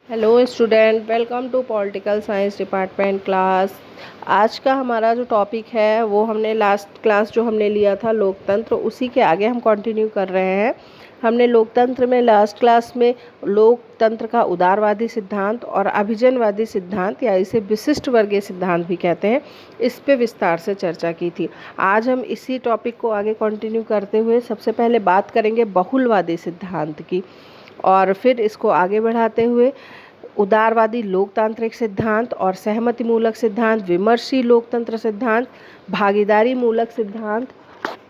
Hello student, welcome to political science department class. आज का हमारा जो टॉपिक है वो हमने लास्ट क्लास जो हमने लिया था लोकतंत्र, उसी के आगे हम कंटिन्यू कर रहे हैं। हमने लोकतंत्र में लास्ट क्लास में लोकतंत्र का उदारवादी सिद्धांत और अभिजनवादी सिद्धांत या इसे विशिष्ट वर्गीय सिद्धांत भी कहते हैं, इस पे विस्तार से चर्चा की थी। आज हम इसी टॉपिक को आगे कंटिन्यू करते हुए सबसे पहले बात करेंगे बहुलवादी सिद्धांत की, और फिर इसको आगे बढ़ाते हुए उदारवादी लोकतांत्रिक सिद्धांत और सहमति मूलक सिद्धांत, विमर्शी लोकतंत्र सिद्धांत, भागीदारी मूलक सिद्धांत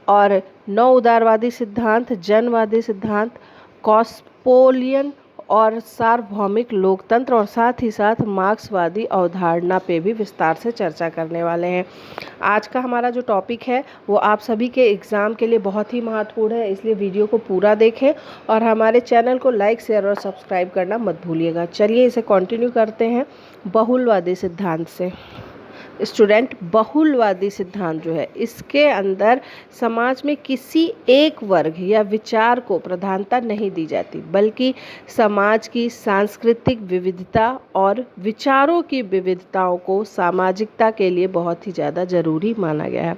और नौ उदारवादी सिद्धांत, जनवादी सिद्धांत, कॉस्पोलियन और सार्वभौमिक लोकतंत्र, और साथ ही साथ मार्क्सवादी अवधारणा पे भी विस्तार से चर्चा करने वाले हैं। आज का हमारा जो टॉपिक है वो आप सभी के एग्ज़ाम के लिए बहुत ही महत्वपूर्ण है, इसलिए वीडियो को पूरा देखें और हमारे चैनल को लाइक, शेयर और सब्सक्राइब करना मत भूलिएगा। चलिए इसे कंटिन्यू करते हैं बहुलवादी सिद्धांत से। स्टूडेंट, बहुलवादी सिद्धांत जो है इसके अंदर समाज में किसी एक वर्ग या विचार को प्रधानता नहीं दी जाती, बल्कि समाज की सांस्कृतिक विविधता और विचारों की विविधताओं को सामाजिकता के लिए बहुत ही ज़्यादा ज़रूरी माना गया है।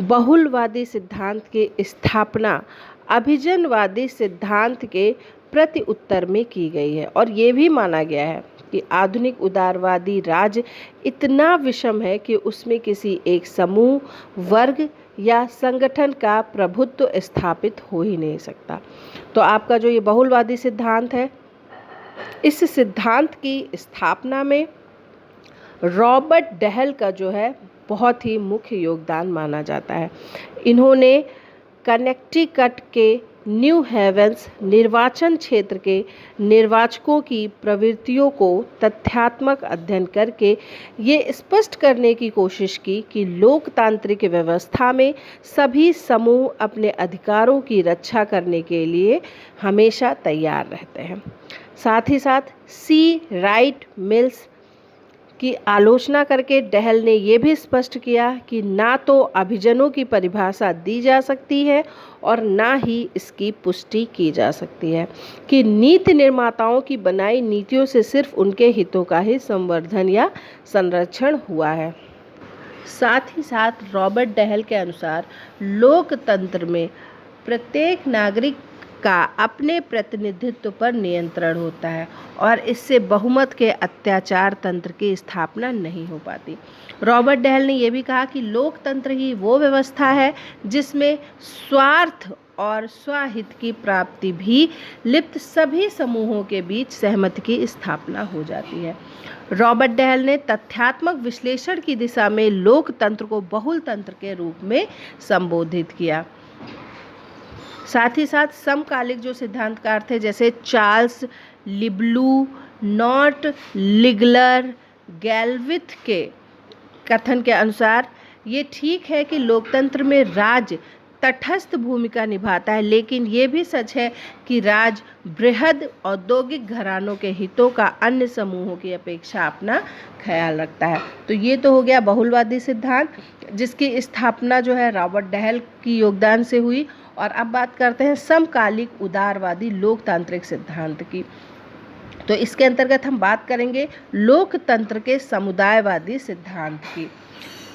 बहुलवादी सिद्धांत की स्थापना अभिजनवादी सिद्धांत के प्रति उत्तर में की गई है, और ये भी माना गया है कि आधुनिक उदारवादी राज्य इतना विषम है कि उसमें किसी एक समूह, वर्ग या संगठन का प्रभुत्व स्थापित हो ही नहीं सकता। तो आपका जो ये बहुलवादी सिद्धांत है, इस सिद्धांत की स्थापना में रॉबर्ट डहल का जो है बहुत ही मुख्य योगदान माना जाता है। इन्होंने कनेक्टिकट के न्यू हेवेंस निर्वाचन क्षेत्र के निर्वाचकों की प्रवृत्तियों को तथ्यात्मक अध्ययन करके ये स्पष्ट करने की कोशिश की कि लोकतांत्रिक व्यवस्था में सभी समूह अपने अधिकारों की रक्षा करने के लिए हमेशा तैयार रहते हैं। साथ ही साथ सी राइट मिल्स की आलोचना करके डहल ने यह भी स्पष्ट किया कि ना तो अभिजनों की परिभाषा दी जा सकती है और ना ही इसकी पुष्टि की जा सकती है, कि नीति निर्माताओं की बनाई नीतियों से सिर्फ उनके हितों का ही संवर्धन या संरक्षण हुआ है। साथ ही साथ रॉबर्ट डहल के अनुसार लोकतंत्र में प्रत्येक नागरिक का अपने प्रतिनिधित्व पर नियंत्रण होता है और इससे बहुमत के अत्याचार तंत्र की स्थापना नहीं हो पाती। रॉबर्ट डहल ने यह भी कहा कि लोकतंत्र ही वो व्यवस्था है जिसमें स्वार्थ और स्वहित की प्राप्ति भी लिप्त सभी समूहों के बीच सहमति की स्थापना हो जाती है। रॉबर्ट डहल ने तथ्यात्मक विश्लेषण की दिशा में लोकतंत्र को बहुलतंत्र के रूप में संबोधित किया। साथ ही साथ समकालिक जो सिद्धांतकार थे, जैसे चार्ल्स लिबलू, नॉट लिगलर, गैलविथ के कथन के अनुसार ये ठीक है कि लोकतंत्र में राज्य तटस्थ भूमिका निभाता है, लेकिन ये भी सच है कि राज्य बृहद औद्योगिक घरानों के हितों का अन्य समूहों की अपेक्षा अपना ख्याल रखता है। तो ये तो हो गया बहुलवादी सिद्धांत, जिसकी स्थापना जो है रॉबर्ट डहल की योगदान से हुई। और अब बात करते हैं समकालिक उदारवादी लोकतांत्रिक सिद्धांत की। तो इसके अंतर्गत हम बात करेंगे लोकतंत्र के समुदायवादी सिद्धांत की।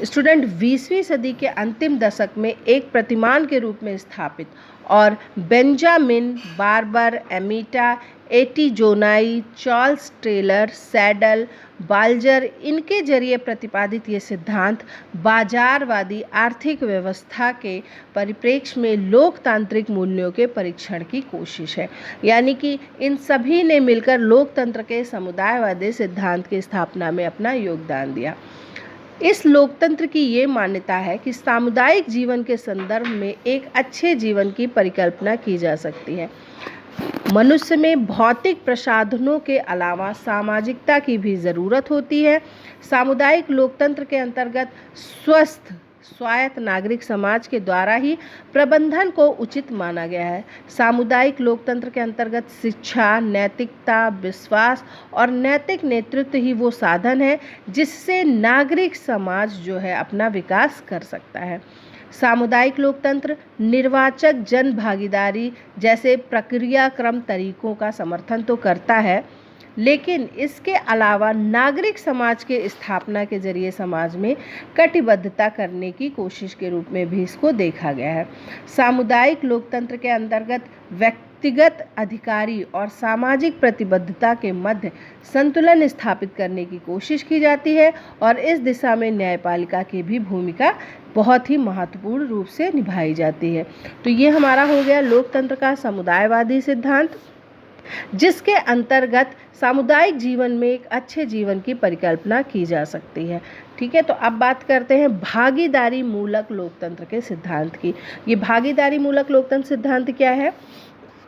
स्टूडेंट, 20वीं सदी के अंतिम दशक में एक प्रतिमान के रूप में स्थापित और Benjamin Barber, Amitai Etzioni, Charles Taylor, Sandel, Walzer, इनके जरिए प्रतिपादित ये सिद्धांत बाजारवादी आर्थिक व्यवस्था के परिप्रेक्ष्य में लोकतांत्रिक मूल्यों के परीक्षण की कोशिश है। यानी कि इन सभी ने मिलकर लोकतंत्र के समुदायवादी सिद्धांत की स्थापना में अपना योगदान दिया। इस लोकतंत्र की ये मान्यता है कि सामुदायिक जीवन के संदर्भ में एक अच्छे जीवन की परिकल्पना की जा सकती है। मनुष्य में भौतिक प्रसाधनों के अलावा सामाजिकता की भी ज़रूरत होती है। सामुदायिक लोकतंत्र के अंतर्गत स्वस्थ स्वायत्त नागरिक समाज के द्वारा ही प्रबंधन को उचित माना गया है। सामुदायिक लोकतंत्र के अंतर्गत शिक्षा, नैतिकता, विश्वास और नैतिक नेतृत्व ही वो साधन है जिससे नागरिक समाज जो है अपना विकास कर सकता है। सामुदायिक लोकतंत्र निर्वाचक जन भागीदारी जैसे प्रक्रियाक्रम तरीकों का समर्थन तो करता है, लेकिन इसके अलावा नागरिक समाज के स्थापना के जरिए समाज में कटिबद्धता करने की कोशिश के रूप में भी इसको देखा गया है। सामुदायिक लोकतंत्र के अंतर्गत व्यक्तिगत अधिकारी और सामाजिक प्रतिबद्धता के मध्य संतुलन स्थापित करने की कोशिश की जाती है और इस दिशा में न्यायपालिका की भी भूमिका बहुत ही महत्वपूर्ण रूप से निभाई जाती है। तो ये हमारा हो गया लोकतंत्र का समुदायवादी सिद्धांत, जिसके अंतर्गत सामुदायिक जीवन में एक अच्छे जीवन की परिकल्पना की जा सकती है। ठीक है, तो अब बात करते हैं भागीदारी मूलक लोकतंत्र के सिद्धांत की। ये भागीदारी मूलक लोकतंत्र सिद्धांत क्या है?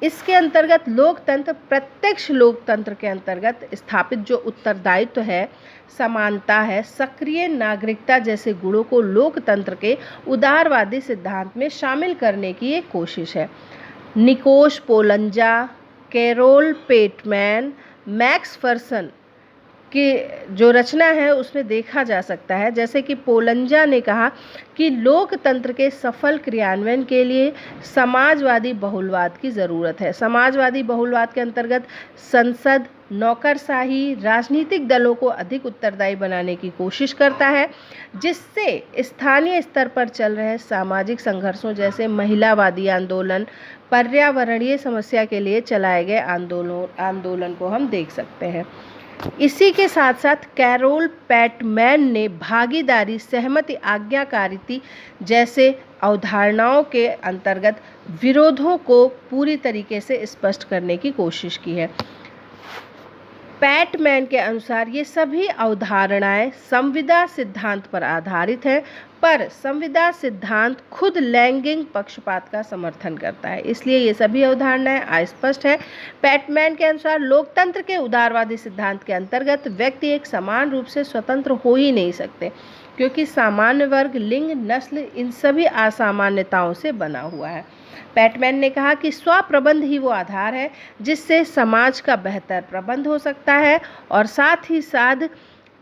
इसके अंतर्गत लोकतंत्र प्रत्यक्ष लोकतंत्र के अंतर्गत स्थापित जो उत्तरदायित्व है, समानता है, सक्रिय नागरिकता जैसे गुणों को लोकतंत्र के उदारवादी सिद्धांत में शामिल करने की एक कोशिश है। निकोश पोलंजा, कैरोल पेटमैन, मैक्स फर्सन की जो रचना है उसमें देखा जा सकता है, जैसे कि पोलंजा ने कहा कि लोकतंत्र के सफल क्रियान्वयन के लिए समाजवादी बहुलवाद की ज़रूरत है। समाजवादी बहुलवाद के अंतर्गत संसद नौकरशाही राजनीतिक दलों को अधिक उत्तरदायी बनाने की कोशिश करता है, जिससे स्थानीय स्तर पर चल रहे सामाजिक संघर्षों जैसे महिलावादी आंदोलन, पर्यावरणीय समस्या के लिए चलाए गए आंदोलन को हम देख सकते हैं। इसी के साथ साथ कैरोल पेटमैन ने भागीदारी, सहमति, आज्ञाकारिता जैसे अवधारणाओं के अंतर्गत विरोधों को पूरी तरीके से स्पष्ट करने की कोशिश की है। पेटमैन के अनुसार ये सभी अवधारणाएं संविदा सिद्धांत पर आधारित हैं, पर संविदा सिद्धांत खुद लैंगिक पक्षपात का समर्थन करता है, इसलिए ये सभी अवधारणाएं अस्पष्ट है। पेटमैन के अनुसार लोकतंत्र के उदारवादी सिद्धांत के अंतर्गत व्यक्ति एक समान रूप से स्वतंत्र हो ही नहीं सकते, क्योंकि सामान्य वर्ग, लिंग, नस्ल इन सभी असामान्यताओं से बना हुआ है। पेटमैन ने कहा कि स्वप्रबंध ही वो आधार है जिससे समाज का बेहतर प्रबंध हो सकता है और साथ ही साथ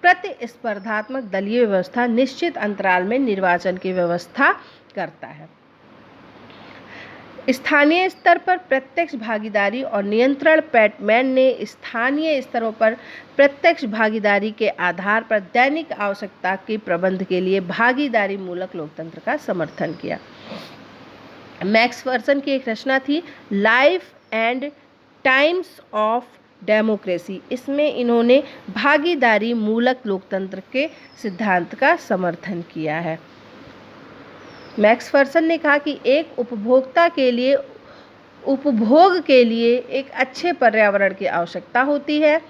प्रतिस्पर्धात्मक दलीय व्यवस्था निश्चित अंतराल में निर्वाचन की व्यवस्था करता है। स्थानीय स्तर पर प्रत्यक्ष भागीदारी और नियंत्रण। पेटमैन ने स्थानीय स्तरों पर प्रत्यक्ष भागीदारी के आधार पर दैनिक आवश्यकता के प्रबंध के लिए भागीदारी मूलक लोकतंत्र का समर्थन किया। मैक्स फर्सन की एक रचना थी life and times of democracy, इसमें इन्होंने भागीदारी मूलक लोकतंत्र के सिद्धांत का समर्थन किया है। मैक्स फर्सन ने कहा कि एक उपभोक्ता के लिए उपभोग के लिए एक अच्छे पर्यावरण की आवश्यकता होती है।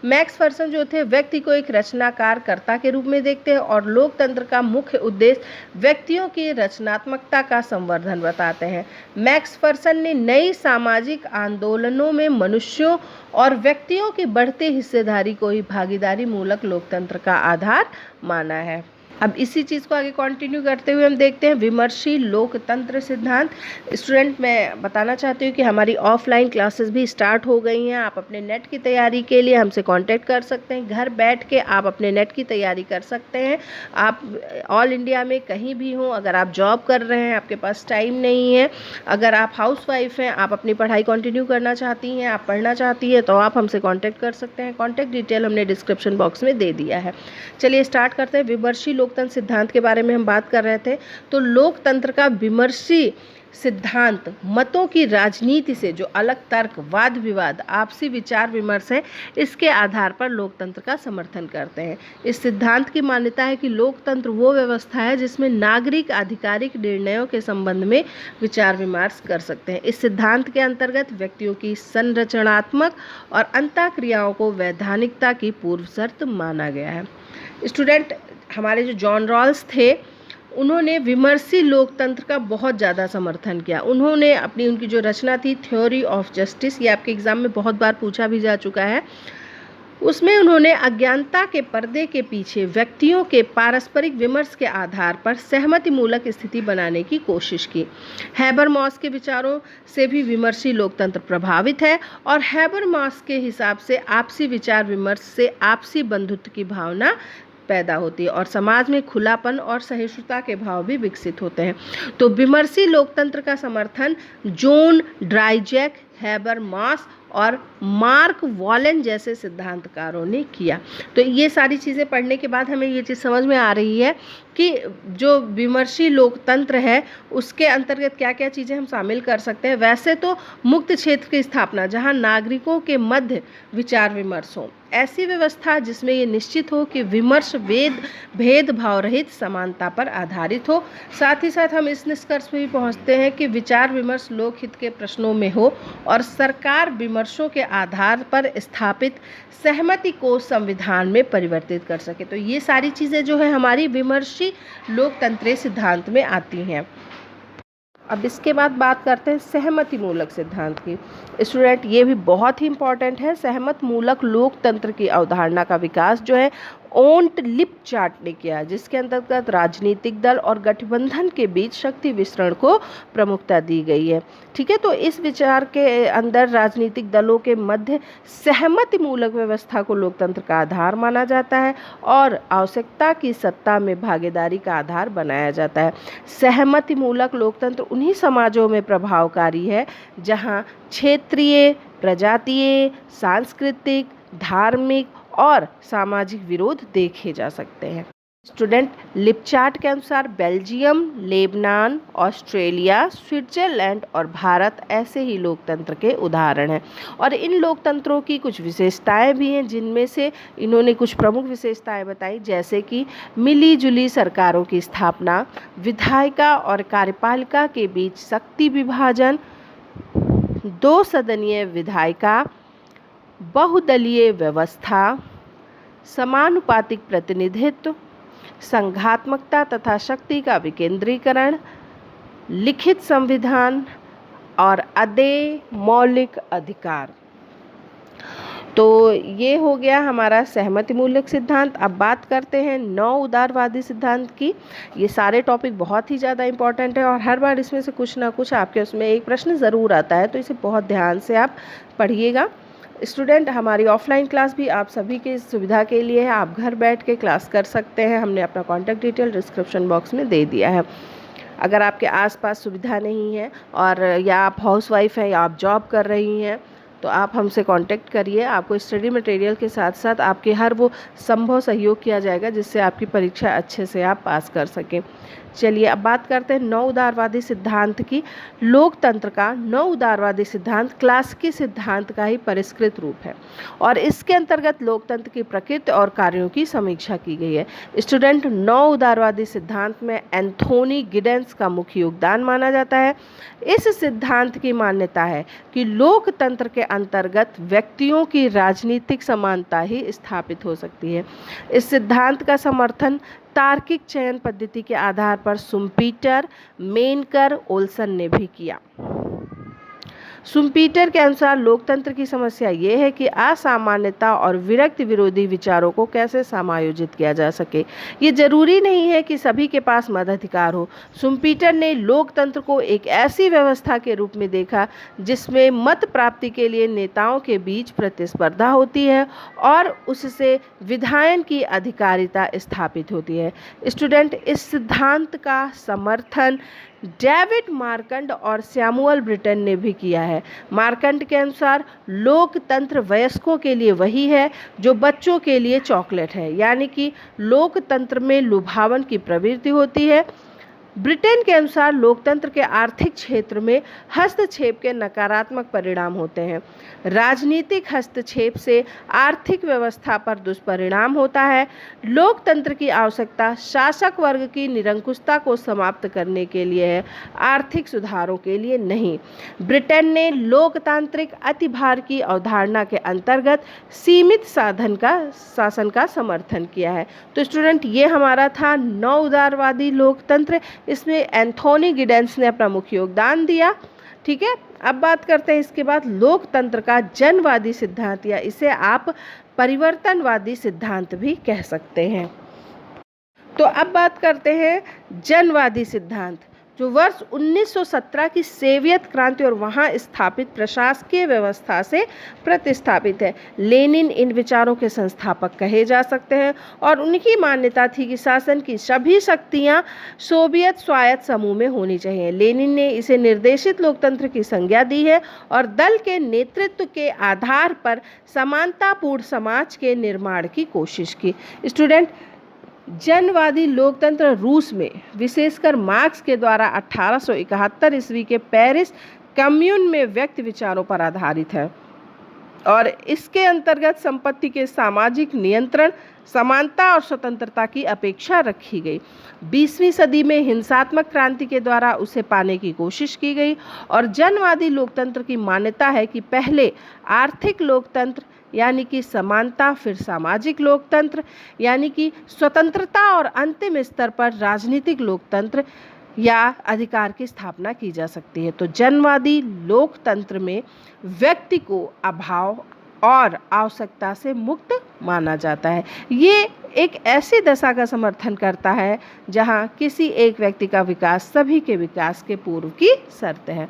मैक्स फर्सन जो थे व्यक्ति को एक रचनाकार कर्ता के रूप में देखते हैं और लोकतंत्र का मुख्य उद्देश्य व्यक्तियों की रचनात्मकता का संवर्धन बताते हैं। मैक्स फर्सन ने नई सामाजिक आंदोलनों में मनुष्यों और व्यक्तियों की बढ़ती हिस्सेदारी को ही भागीदारी मूलक लोकतंत्र का आधार माना है। अब इसी चीज़ को आगे कंटिन्यू करते हुए हम देखते हैं विमर्शी लोकतंत्र सिद्धांत। स्टूडेंट, मैं बताना चाहती हूँ कि हमारी ऑफलाइन क्लासेस भी स्टार्ट हो गई हैं। आप अपने नेट की तैयारी के लिए हमसे कांटेक्ट कर सकते हैं। घर बैठ के आप अपने नेट की तैयारी कर सकते हैं। आप ऑल इंडिया में कहीं भी हों, अगर आप जॉब कर रहे हैं, आपके पास टाइम नहीं है, अगर आप हाउसवाइफ हैं, आप अपनी पढ़ाई कंटिन्यू करना चाहती हैं, आप पढ़ना चाहती हैं, तो आप हमसे कॉन्टैक्ट कर सकते हैं। कॉन्टैक्ट डिटेल हमने डिस्क्रिप्शन बॉक्स में दे दिया है। चलिए स्टार्ट करते हैं। विमर्शी लोकतंत्र सिद्धांत के बारे में हम बात कर रहे थे। तो लोकतंत्र का विमर्शी सिद्धांत मतों की राजनीति से जो अलग तर्क, वाद विवाद, आपसी विचार विमर्श है, इसके आधार पर लोकतंत्र का समर्थन करते हैं। इस सिद्धांत की मान्यता है कि लोकतंत्र वो व्यवस्था है जिसमें नागरिक आधिकारिक निर्णयों के संबंध में विचार विमर्श कर सकते हैं। इस सिद्धांत के अंतर्गत व्यक्तियों की संरचनात्मक और अंतःक्रियाओं को वैधानिकता की पूर्व शर्त माना गया है। स्टूडेंट, हमारे जो जॉन रॉल्स थे, उन्होंने विमर्शी लोकतंत्र का बहुत ज़्यादा समर्थन किया। उन्होंने उनकी जो रचना थी थ्योरी ऑफ जस्टिस, ये आपके एग्ज़ाम में बहुत बार पूछा भी जा चुका है, उसमें उन्होंने अज्ञानता के पर्दे के पीछे व्यक्तियों के पारस्परिक विमर्श के आधार पर सहमति मूलक स्थिति बनाने की कोशिश की। हैबरमॉस के विचारों से भी विमर्शी लोकतंत्र प्रभावित है और हैबरमॉस के हिसाब से आपसी विचार विमर्श से आपसी बंधुत्व की भावना पैदा होती है और समाज में खुलापन और सहिष्णुता के भाव भी विकसित होते हैं। तो विमर्शी लोकतंत्र का समर्थन जॉन ड्राइजैक, हैबरमॉस और मार्क वॉलेन जैसे सिद्धांतकारों ने किया। तो ये सारी चीज़ें पढ़ने के बाद हमें ये चीज़ समझ में आ रही है कि जो विमर्शी लोकतंत्र है उसके अंतर्गत क्या क्या चीज़ें हम शामिल कर सकते हैं। वैसे तो मुक्त क्षेत्र की स्थापना, जहां नागरिकों के मध्य विचार विमर्श हो, ऐसी व्यवस्था जिसमें ये निश्चित हो कि विमर्श भेदभाव रहित समानता पर आधारित हो। साथ ही साथ हम इस निष्कर्ष पे भी पहुंचते हैं कि विचार विमर्श लोकहित के प्रश्नों में हो और सरकार विमर्शों के आधार पर स्थापित सहमति को संविधान में परिवर्तित कर सके। तो ये सारी चीज़ें जो है हमारी विमर्शी लोकतंत्रीय सिद्धांत में आती हैं। अब इसके बाद बात करते हैं सहमति मूलक सिद्धांत की। स्टूडेंट, ये भी बहुत ही इम्पॉर्टेंट है। सहमत मूलक लोकतंत्र की अवधारणा का विकास जो है ओंट लिपचाट ने किया, जिसके अंतर्गत राजनीतिक दल और गठबंधन के बीच शक्ति वितरण को प्रमुखता दी गई है। ठीक है, तो इस विचार के अंदर राजनीतिक दलों के मध्य सहमति मूलक व्यवस्था को लोकतंत्र का आधार माना जाता है और आवश्यकता की सत्ता में भागीदारी का आधार बनाया जाता है। सहमति मूलक लोकतंत्र उन्हीं समाजों में प्रभावकारी है जहां क्षेत्रीय, प्रजातीय, सांस्कृतिक, धार्मिक और सामाजिक विरोध देखे जा सकते हैं। स्टूडेंट, लिपचाट के अनुसार बेल्जियम, लेबनान, ऑस्ट्रेलिया, स्विट्जरलैंड और भारत ऐसे ही लोकतंत्र के उदाहरण हैं और इन लोकतंत्रों की कुछ विशेषताएं भी हैं, जिनमें से इन्होंने कुछ प्रमुख विशेषताएं बताई, जैसे कि मिली जुली सरकारों की स्थापना, विधायिका और कार्यपालिका के बीच शक्ति विभाजन, दो सदनीय विधायिका, बहुदलीय व्यवस्था, समानुपातिक प्रतिनिधित्व, संघात्मकता तथा शक्ति का विकेंद्रीकरण, लिखित संविधान और अदेय मौलिक अधिकार। तो ये हो गया हमारा सहमति मूलक सिद्धांत। अब बात करते हैं नौ उदारवादी सिद्धांत की। ये सारे टॉपिक बहुत ही ज़्यादा इम्पॉर्टेंट है और हर बार इसमें से कुछ ना कुछ आपके उसमें एक प्रश्न ज़रूर आता है, तो इसे बहुत ध्यान से आप पढ़िएगा। स्टूडेंट, हमारी ऑफलाइन क्लास भी आप सभी की सुविधा के लिए है। आप घर बैठ के क्लास कर सकते हैं। हमने अपना कॉन्टैक्ट डिटेल डिस्क्रिप्शन बॉक्स में दे दिया है। अगर आपके आसपास सुविधा नहीं है और या आप हाउसवाइफ हैं या आप जॉब कर रही हैं, तो आप हमसे कांटेक्ट करिए। आपको स्टडी मटेरियल के साथ साथ आपके हर वो संभव सहयोग किया जाएगा जिससे आपकी परीक्षा अच्छे से आप पास कर सकें। चलिए अब बात करते हैं नौ उदारवादी सिद्धांत की। लोकतंत्र का नौ उदारवादी सिद्धांत क्लासिकी सिद्धांत का ही परिष्कृत रूप है और इसके अंतर्गत लोकतंत्र की प्रकृति और कार्यों की समीक्षा की गई है। स्टूडेंट, नौ उदारवादी सिद्धांत में एंथोनी गिडेंस का मुख्य योगदान माना जाता है। इस सिद्धांत की मान्यता है कि लोकतंत्र के अंतर्गत व्यक्तियों की राजनीतिक समानता ही स्थापित हो सकती है। इस सिद्धांत का समर्थन तार्किक चयन पद्धति के आधार पर शुम्पीटर, मेनकर, ओल्सन ने भी किया। शुम्पीटर के अनुसार लोकतंत्र की समस्या ये है कि असामान्यता और विरक्त विरोधी विचारों को कैसे समायोजित किया जा सके। ये जरूरी नहीं है कि सभी के पास मताधिकार हो। शुम्पीटर ने लोकतंत्र को एक ऐसी व्यवस्था के रूप में देखा जिसमें मत प्राप्ति के लिए नेताओं के बीच प्रतिस्पर्धा होती है और उससे विधायन की अधिकारिता स्थापित होती है। स्टूडेंट, इस सिद्धांत का समर्थन डेविड मार्कंड और सैमुअल ब्रिटन ने भी किया है। मार्कंड के अनुसार लोकतंत्र वयस्कों के लिए वही है जो बच्चों के लिए चॉकलेट है, यानी कि लोकतंत्र में लुभावन की प्रवृत्ति होती है। ब्रिटेन के अनुसार लोकतंत्र के आर्थिक क्षेत्र में हस्तक्षेप के नकारात्मक परिणाम होते हैं। राजनीतिक हस्तक्षेप से आर्थिक व्यवस्था पर दुष्परिणाम होता है। लोकतंत्र की आवश्यकता शासक वर्ग की निरंकुशता को समाप्त करने के लिए है, आर्थिक सुधारों के लिए नहीं। ब्रिटेन ने लोकतांत्रिक अतिभार की अवधारणा के अंतर्गत सीमित शासन का समर्थन किया है। तो स्टूडेंट, ये हमारा था नौ उदारवादी लोकतंत्र। इसमें एंथोनी गिडेंस ने अपना मुख्य योगदान दिया। ठीक है, अब बात करते हैं इसके बाद लोकतंत्र का जनवादी सिद्धांत, या इसे आप परिवर्तनवादी सिद्धांत भी कह सकते हैं। तो अब बात करते हैं जनवादी सिद्धांत। जो वर्ष 1917 की सोवियत क्रांति और वहाँ स्थापित प्रशासकीय व्यवस्था से प्रतिस्थापित है। लेनिन इन विचारों के संस्थापक कहे जा सकते हैं और उनकी मान्यता थी कि शासन की सभी शक्तियाँ सोवियत स्वायत्त समूह में होनी चाहिए। लेनिन ने इसे निर्देशित लोकतंत्र की संज्ञा दी है और दल के नेतृत्व के आधार पर समानतापूर्ण समाज के निर्माण की कोशिश की। स्टूडेंट, जनवादी लोकतंत्र रूस में विशेषकर मार्क्स के द्वारा 1871 ईस्वी के पेरिस कम्यून में व्यक्त विचारों पर आधारित है और इसके अंतर्गत संपत्ति के सामाजिक नियंत्रण, समानता और स्वतंत्रता की अपेक्षा रखी गई। 20वीं सदी में हिंसात्मक क्रांति के द्वारा उसे पाने की कोशिश की गई और जनवादी लोकतंत्र की मान्यता है कि पहले आर्थिक लोकतंत्र यानी कि समानता, फिर सामाजिक लोकतंत्र यानी कि स्वतंत्रता और अंतिम स्तर पर राजनीतिक लोकतंत्र या अधिकार की स्थापना की जा सकती है। तो जनवादी लोकतंत्र में व्यक्ति को अभाव और आवश्यकता से मुक्त माना जाता है। ये एक ऐसी दशा का समर्थन करता है जहां किसी एक व्यक्ति का विकास सभी के विकास के पूर्व की शर्त है।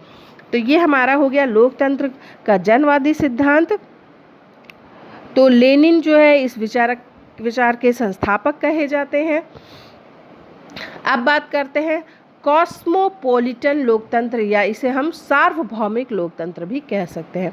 तो ये हमारा हो गया लोकतंत्र का जनवादी सिद्धांत। तो लेनिन जो है इस विचार के संस्थापक कहे जाते हैं। अब बात करते हैं कॉस्मोपॉलिटन लोकतंत्र या इसे हम सार्वभौमिक लोकतंत्र भी कह सकते हैं।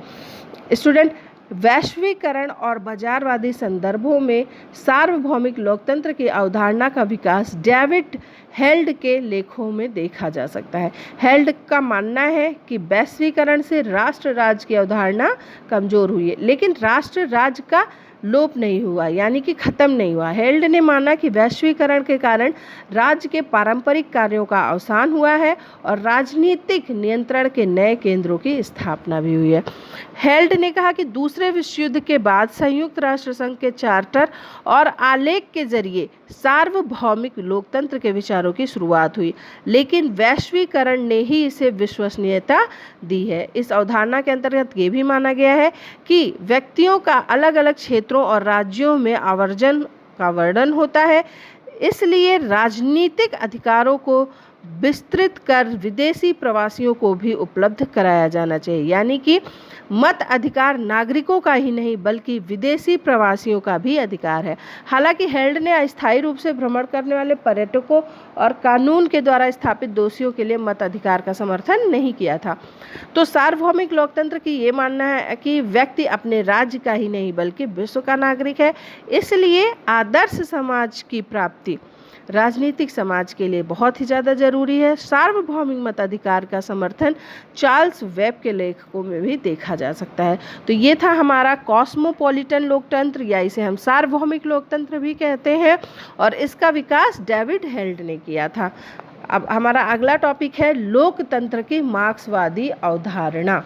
स्टूडेंट, वैश्वीकरण और बाजारवादी संदर्भों में सार्वभौमिक लोकतंत्र की अवधारणा का विकास डेविड हेल्ड के लेखों में देखा जा सकता है। हेल्ड का मानना है कि वैश्वीकरण से राष्ट्र राज्य की अवधारणा कमजोर हुई है, लेकिन राष्ट्र राज्य का लोप नहीं हुआ, यानी कि खत्म नहीं हुआ। हेल्ड ने माना कि वैश्वीकरण के कारण राज्य के पारंपरिक कार्यों का अवसान हुआ है और राजनीतिक नियंत्रण के नए केंद्रों की स्थापना भी हुई है। हेल्ड ने कहा कि दूसरे विश्व युद्ध के बाद संयुक्त राष्ट्र संघ के चार्टर और आलेख के जरिए सार्वभौमिक लोकतंत्र के विचारों की शुरुआत हुई, लेकिन वैश्वीकरण ने ही इसे विश्वसनीयता दी है। इस अवधारणा के अंतर्गत ये भी माना गया है कि व्यक्तियों का अलग अलग क्षेत्रों और राज्यों में आवर्जन का वर्णन होता है, इसलिए राजनीतिक अधिकारों को विस्तृत कर विदेशी प्रवासियों को भी उपलब्ध कराया जाना चाहिए, यानी कि मत अधिकार नागरिकों का ही नहीं बल्कि विदेशी प्रवासियों का भी अधिकार है। हालांकि हेल्ड ने अस्थायी रूप से भ्रमण करने वाले पर्यटकों और कानून के द्वारा स्थापित दोषियों के लिए मत अधिकार का समर्थन नहीं किया था। तो सार्वभौमिक लोकतंत्र की ये मानना है कि व्यक्ति अपने राज्य का ही नहीं बल्कि विश्व का नागरिक है, इसलिए आदर्श समाज की प्राप्ति राजनीतिक समाज के लिए बहुत ही ज़्यादा जरूरी है। सार्वभौमिक मताधिकार का समर्थन चार्ल्स वेब के लेखकों में भी देखा जा सकता है। तो ये था हमारा कॉस्मोपॉलिटन लोकतंत्र या इसे हम सार्वभौमिक लोकतंत्र भी कहते हैं और इसका विकास डेविड हेल्ड ने किया था। अब हमारा अगला टॉपिक है लोकतंत्र की मार्क्सवादी अवधारणा।